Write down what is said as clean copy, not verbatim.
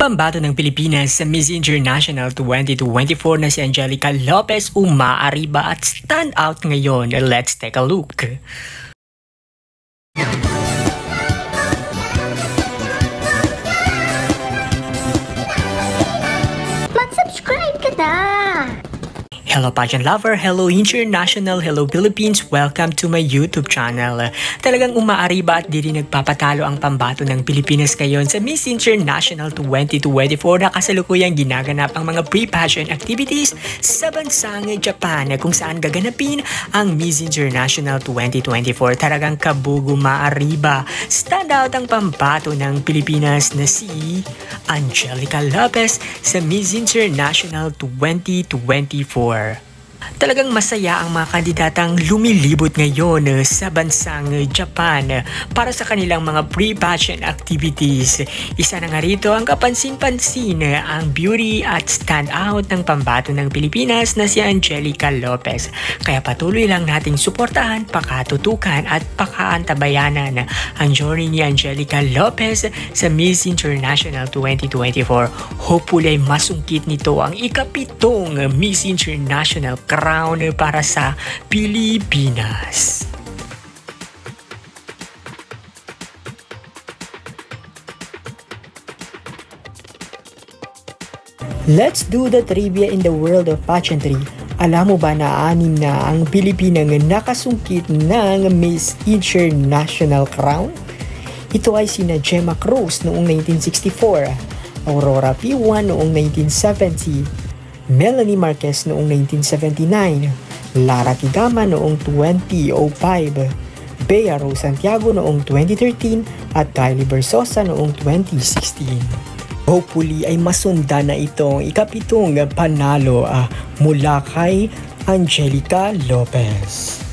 Pambato ng Pilipinas sa Miss International 2024 na si Angelica Lopez umaariba at stand out ngayon. Let's take a look. Mag-subscribe ka na! Hello pageant lover, hello international, hello Philippines, welcome to my YouTube channel. Talagang umaariba at di rin nagpapatalo ang pambato ng Pilipinas ngayon sa Miss International 2024 na kasalukuyang ginaganap ang mga pre-pageant activities sa bansang Japan kung saan gaganapin ang Miss International 2024. Talagang kabog umaariba. Stand out ang pambato ng Pilipinas na si Angelica Lopez sa Miss International 2024. Talagang masaya ang mga kandidatang lumilibot ngayon sa bansang Japan para sa kanilang mga pre-pageant activities. Isa na nga rito ang kapansin-pansin ang beauty at stand out ng pambato ng Pilipinas na si Angelica Lopez. Kaya patuloy lang nating suportahan, pakatutukan at pakaantabayanan ang journey ni Angelica Lopez sa Miss International 2024. Hopefully ay masungkit nito ang ikapitong Miss International crown para sa Pilipinas. Let's do the trivia in the world of pageantry. Alam mo ba na 6 na ang Pilipinang nakasungkit ng Miss International crown? Ito ay sina Gemma Cruz noong 1964, Aurora P1 noong 1970, Melanie Marquez noong 1979, Lara Kigama noong 2005, Bea Rose Santiago noong 2013 at Kylie Versosa noong 2016. Hopefully ay masundan na itong ikapitong panalo mula kay Angelica Lopez.